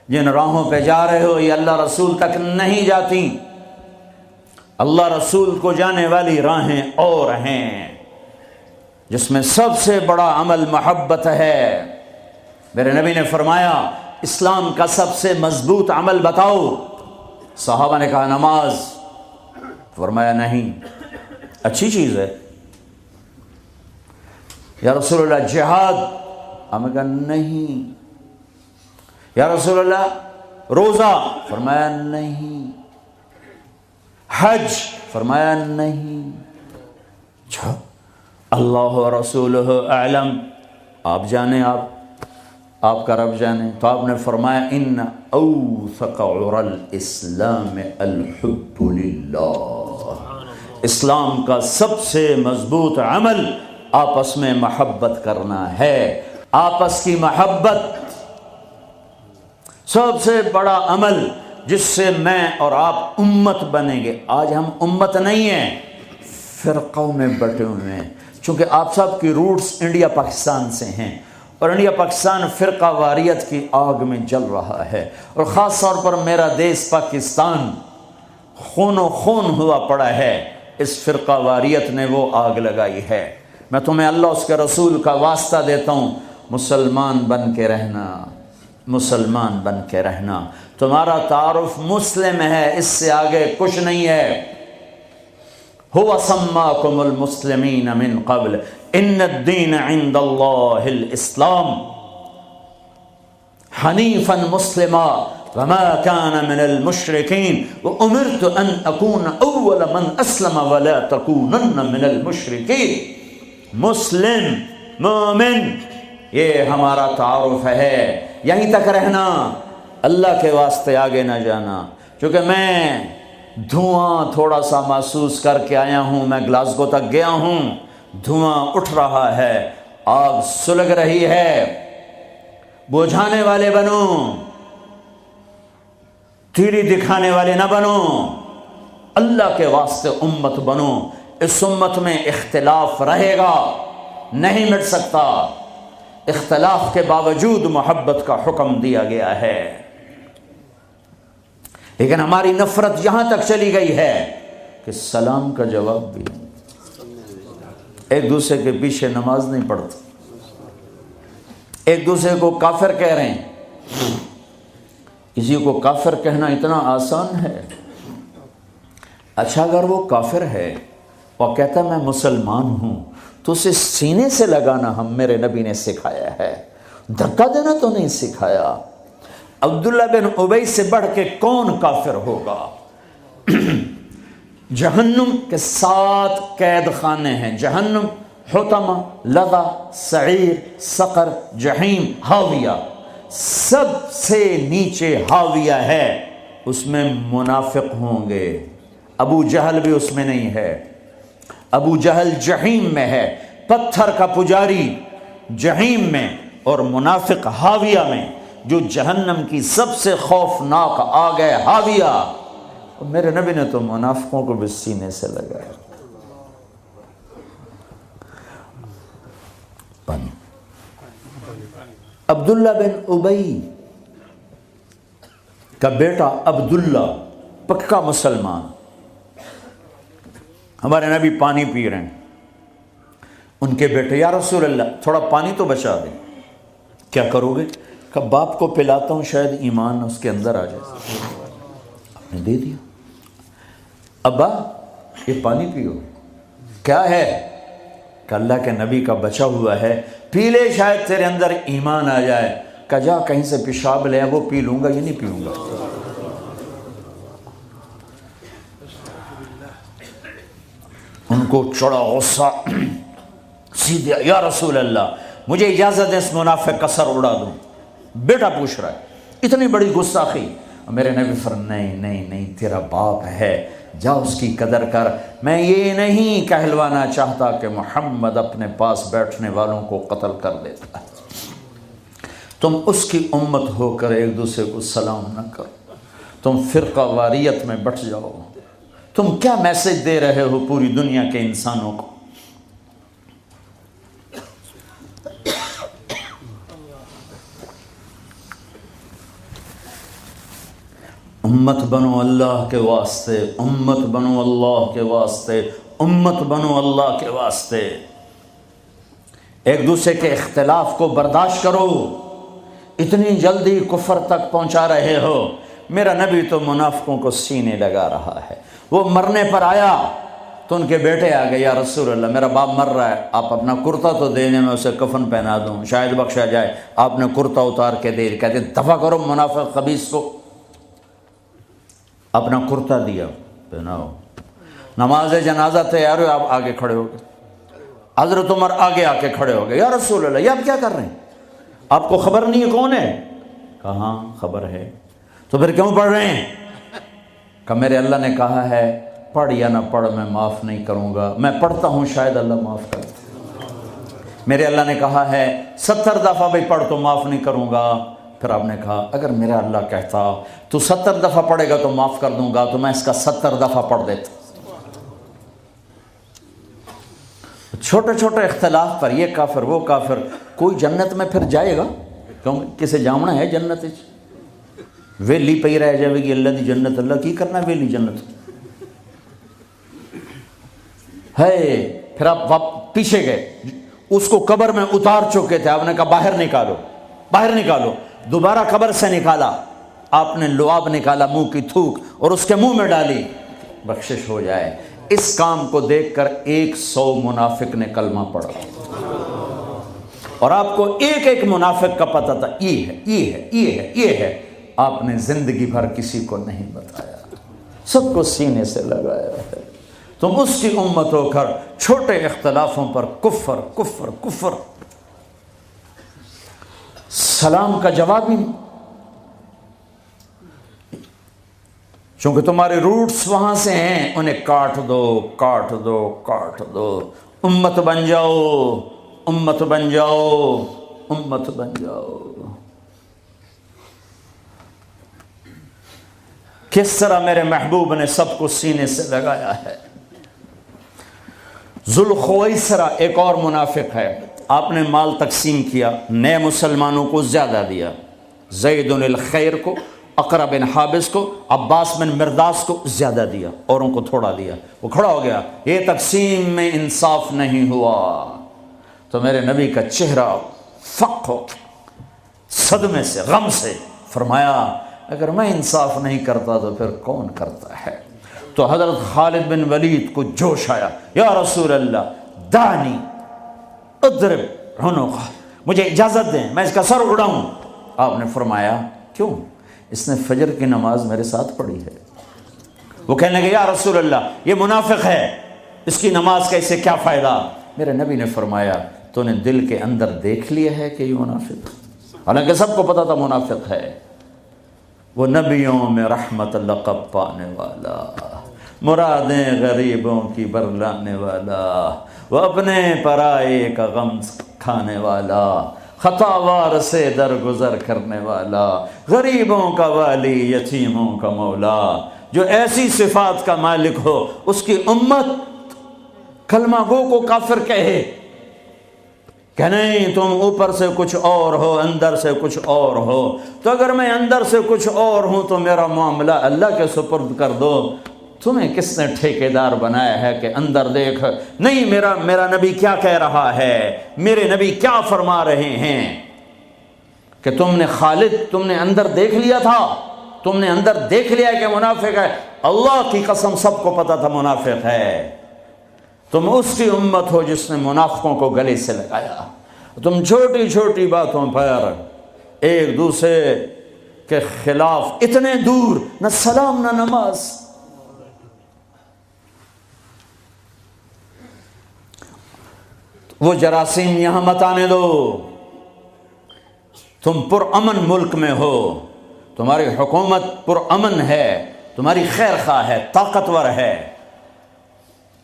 جن راہوں پہ جا رہے ہو یہ اللہ رسول تک نہیں جاتی، اللہ رسول کو جانے والی راہیں اور ہیں، جس میں سب سے بڑا عمل محبت ہے۔ میرے نبی نے فرمایا اسلام کا سب سے مضبوط عمل بتاؤ؟ صحابہ نے کہا نماز۔ فرمایا نہیں، اچھی چیز ہے یا رسول اللہ جہاد؟ ہم نے کہا نہیں۔ یا رسول اللہ روزہ؟ فرمایا نہیں۔ حج؟ فرمایا نہیں۔ اچھا، اللہ و رسولہ اعلم، آپ جانیں، آپ کا رب جانے۔ تو آپ نے فرمایا ان اوثق عرى الاسلام الحب للہ، اسلام کا سب سے مضبوط عمل آپس میں محبت کرنا ہے۔ آپس کی محبت سب سے بڑا عمل جس سے میں اور آپ امت بنیں گے۔ آج ہم امت نہیں ہیں، فرقوں میں بٹے ہوئے ہیں، چونکہ آپ سب کی روٹس انڈیا پاکستان سے ہیں، اور انڈیا پاکستان فرقہ واریت کی آگ میں جل رہا ہے، اور خاص طور پر میرا دیس پاکستان خون و خون ہوا پڑا ہے۔ اس فرقہ واریت نے وہ آگ لگائی ہے۔ میں تمہیں اللہ اس کے رسول کا واسطہ دیتا ہوں، مسلمان بن کے رہنا، مسلمان بن کے رہنا۔ تمہارا تعارف مسلم ہے، اس سے آگے کچھ نہیں ہے۔ هو سماکم المسلمین من قبل ان الدین عند اللہ الاسلام حنیفا مسلما وما كان من المشرکین وامرت ان اکون اول من اسلم ولا تکونن من المشرکین۔ مسلم، مومن، یہ ہمارا تعارف ہے، یہیں تک رہنا، اللہ کے واسطے آگے نہ جانا۔ چونکہ میں دھواں تھوڑا سا محسوس کر کے آیا ہوں، میں گلاسگو تک گیا ہوں، دھواں اٹھ رہا ہے، آگ سلگ رہی ہے۔ بجھانے والے بنو، تیری دکھانے والے نہ بنو، اللہ کے واسطے امت بنو۔ اس امت میں اختلاف رہے گا، نہیں مٹ سکتا، اختلاف کے باوجود محبت کا حکم دیا گیا ہے۔ لیکن ہماری نفرت یہاں تک چلی گئی ہے کہ سلام کا جواب بھی ایک دوسرے کے پیچھے نماز نہیں پڑھتے، ایک دوسرے کو کافر کہہ رہے ہیں۔ کسی کو کافر کہنا اتنا آسان ہے۔ اچھا، اگر وہ کافر ہے اور کہتا میں مسلمان ہوں تو اسے سینے سے لگانا ہم میرے نبی نے سکھایا ہے، دھکا دینا تو نہیں سکھایا۔ عبداللہ بن ابی سے بڑھ کے کون کافر ہوگا؟ جہنم کے 7 قید خانے ہیں، جہنم، حطمہ، لظہ، سعیر، سقر، جحیم، ہاویہ۔ سب سے نیچے ہاویہ ہے، اس میں منافق ہوں گے۔ ابو جہل بھی اس میں نہیں ہے، ابو جہل جحیم میں ہے، پتھر کا پجاری جحیم میں، اور منافق ہاویہ میں، جو جہنم کی سب سے خوفناک آگ ہے، ہاویہ۔ اور میرے نبی نے تو منافقوں کو بھی سینے سے لگایا۔ پانی۔ عبداللہ بن ابی کا بیٹا عبداللہ پکا مسلمان، ہمارے نبی پانی پی رہے ہیں، ان کے بیٹے یا رسول اللہ تھوڑا پانی تو بچا دیں۔ کیا کرو گے؟ کہ باپ کو پلاتا ہوں، شاید ایمان اس کے اندر آ جائے۔ آپ نے دے دیا، ابا یہ پانی پیو۔ کیا ہے؟ کہ اللہ کے نبی کا بچا ہوا ہے، پی لے، شاید تیرے اندر ایمان آ جائے۔ کہ جا کہیں سے پیشاب لے، وہ پی لوں گا، یہ نہیں پیوں گا۔ ان کو چڑھا غصہ، سیدھے یا رسول اللہ مجھے اجازت ہے اس منافق کا سر اڑا دوں۔ بیٹا پوچھ رہا ہے، اتنی بڑی گستاخی۔ میرے نبی نہیں نہیں نہیں، تیرا باپ ہے، جا اس کی قدر کر۔ میں یہ نہیں کہلوانا چاہتا کہ محمد اپنے پاس بیٹھنے والوں کو قتل کر دیتا ہے۔ تم اس کی امت ہو کر ایک دوسرے کو سلام نہ کرو، تم فرقہ واریت میں بٹ جاؤ۔ تم کیا میسج دے رہے ہو پوری دنیا کے انسانوں کو؟ امت بنو اللہ کے واسطے، امت بنو اللہ کے واسطے، امت بنو اللہ کے واسطے۔ ایک دوسرے کے اختلاف کو برداشت کرو، اتنی جلدی کفر تک پہنچا رہے ہو۔ میرا نبی تو منافقوں کو سینے لگا رہا ہے، وہ مرنے پر آیا تو ان کے بیٹے آ گئے، یا رسول اللہ میرا باپ مر رہا ہے، آپ اپنا کرتا تو دینے میں اسے کفن پہنا دوں، شاید بخشا جائے۔ آپ نے کرتا اتار کے دے، کہتے دفع کرو منافق خبیث کو۔ اپنا کرتا دیا، پہناؤ، نماز جنازہ تیار ہو، آپ آگے کھڑے ہو گئے۔ حضرت عمر آگے آ کے کھڑے ہو گئے، یا رسول اللہ یہ آپ کیا کر رہے ہیں، آپ کو خبر نہیں ہے کون ہے؟ کہاں خبر ہے، تو پھر کیوں پڑھ رہے ہیں؟ کہ میرے اللہ نے کہا ہے پڑھ یا نہ پڑھ میں معاف نہیں کروں گا، میں پڑھتا ہوں شاید اللہ معاف کر دے۔ میرے اللہ نے کہا ہے 70 دفعہ بھی پڑھ تو معاف نہیں کروں گا۔ پھر آپ نے کہا اگر میرا اللہ کہتا تو 70 دفعہ پڑھے گا تو معاف کر دوں گا، تو میں اس کا 70 دفعہ پڑھ دیتا۔ چھوٹے چھوٹے اختلاف پر یہ کافر وہ کافر، کوئی جنت میں پھر جائے گا کیوں؟ کسے جامنا ہے جنت؟ ویلی پئی رہ جائے گی اللہ دی جنت، اللہ کی کرنا ویلی جنت ہے۔ پھر آپ پیچھے گئے، اس کو قبر میں اتار چکے تھے، آپ نے کہا باہر نکالو، باہر نکالو۔ دوبارہ قبر سے نکالا، آپ نے لعاب نکالا، منہ کی تھوک اور اس کے منہ میں ڈالی، بخشش ہو جائے۔ اس کام کو دیکھ کر 100 منافق نے کلمہ پڑھا، اور آپ کو ایک ایک منافق کا پتہ تھا، یہ ہے یہ ہے یہ ہے یہ ہے۔ آپ نے زندگی بھر کسی کو نہیں بتایا، سب کو سینے سے لگایا ہے۔ تم اس کی امت ہو کر چھوٹے اختلافوں پر کفر کفر کفر۔ سلام کا جواب ہی، چونکہ تمہارے روٹس وہاں سے ہیں، انہیں کاٹ دو کاٹ دو کاٹ دو۔ امت بن جاؤ امت بن جاؤ امت بن جاؤ۔ کس طرح میرے محبوب نے سب کو سینے سے لگایا ہے۔ ذوالخویسرہ ایک اور منافق ہے، آپ نے مال تقسیم کیا، نئے مسلمانوں کو زیادہ دیا، زید الخیر کو، اقرا بن حابس کو، عباس بن مرداس کو زیادہ دیا، اوروں کو تھوڑا دیا۔ وہ کھڑا ہو گیا، یہ تقسیم میں انصاف نہیں ہوا۔ تو میرے نبی کا چہرہ فق ہو صدمے سے، غم سے، فرمایا اگر میں انصاف نہیں کرتا تو پھر کون کرتا ہے؟ تو حضرت خالد بن ولید کو جوش آیا، یا رسول اللہ دانی اضرب عنقہ، مجھے اجازت دیں میں اس کا سر اڑاؤں۔ آپ نے فرمایا کیوں؟ اس نے فجر کی نماز میرے ساتھ پڑھی ہے۔ وہ کہنے لگے یا رسول اللہ یہ منافق ہے، اس کی نماز کا اسے کیا فائدہ؟ میرے نبی نے فرمایا تو نے دل کے اندر دیکھ لیا ہے کہ یہ منافق، حالانکہ سب کو پتا تھا منافق ہے۔ وہ نبیوں میں رحمت لقب پانے والا، مرادیں غریبوں کی برلانے والا، وہ اپنے پرائے کا غم کھانے والا، خطاوار سے درگزر کرنے والا، غریبوں کا والی، یتیموں کا مولا، جو ایسی صفات کا مالک ہو اس کی امت کلمہ گو کو کافر کہے کہ نہیں تم اوپر سے کچھ اور ہو اندر سے کچھ اور ہو۔ تو اگر میں اندر سے کچھ اور ہوں تو میرا معاملہ اللہ کے سپرد کر دو۔ تمہیں کس نے ٹھیکیدار بنایا ہے کہ اندر دیکھ؟ نہیں، میرا نبی کیا کہہ رہا ہے، میرے نبی کیا فرما رہے ہیں کہ تم نے خالد تم نے اندر دیکھ لیا تھا، تم نے اندر دیکھ لیا کہ منافق ہے۔ اللہ کی قسم سب کو پتا تھا منافق ہے۔ تم اس کی امت ہو جس نے منافقوں کو گلے سے لگایا۔ تم چھوٹی چھوٹی باتوں پر ایک دوسرے کے خلاف اتنے دور، نہ سلام نہ نماز۔ وہ جراثیم یہاں مت آنے دو۔ تم پرامن ملک میں ہو، تمہاری حکومت پرامن ہے، تمہاری خیر خواہ ہے، طاقتور ہے،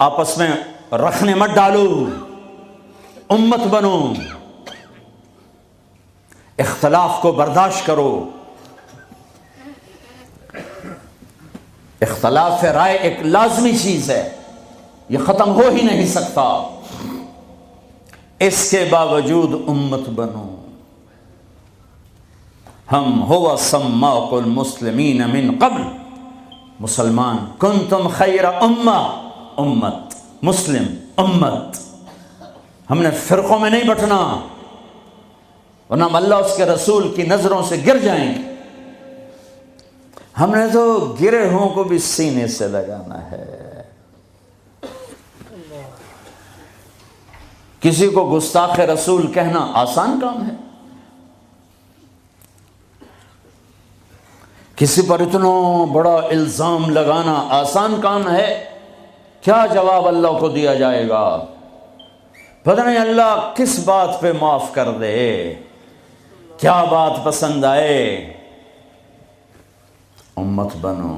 آپس میں رکھنے مت ڈالو، امت بنو، اختلاف کو برداشت کرو۔ اختلاف رائے ایک لازمی چیز ہے، یہ ختم ہو ہی نہیں سکتا، اس کے باوجود امت بنو۔ ہم ہوا سماک المسلمین من قبل، مسلمان، کنتم خیر امہ، امت، مسلم، امت. ہم نے فرقوں میں نہیں بٹنا ورنہ ہم اللہ اس کے رسول کی نظروں سے گر جائیں گے. ہم نے تو گرے ہوں کو بھی سینے سے لگانا ہے. کسی کو گستاخ رسول کہنا آسان کام ہے؟ کسی پر اتنا بڑا الزام لگانا آسان کام ہے؟ کیا جواب اللہ کو دیا جائے گا؟ پتہ نہیں اللہ کس بات پہ معاف کر دے، کیا بات پسند آئے. امت بنو.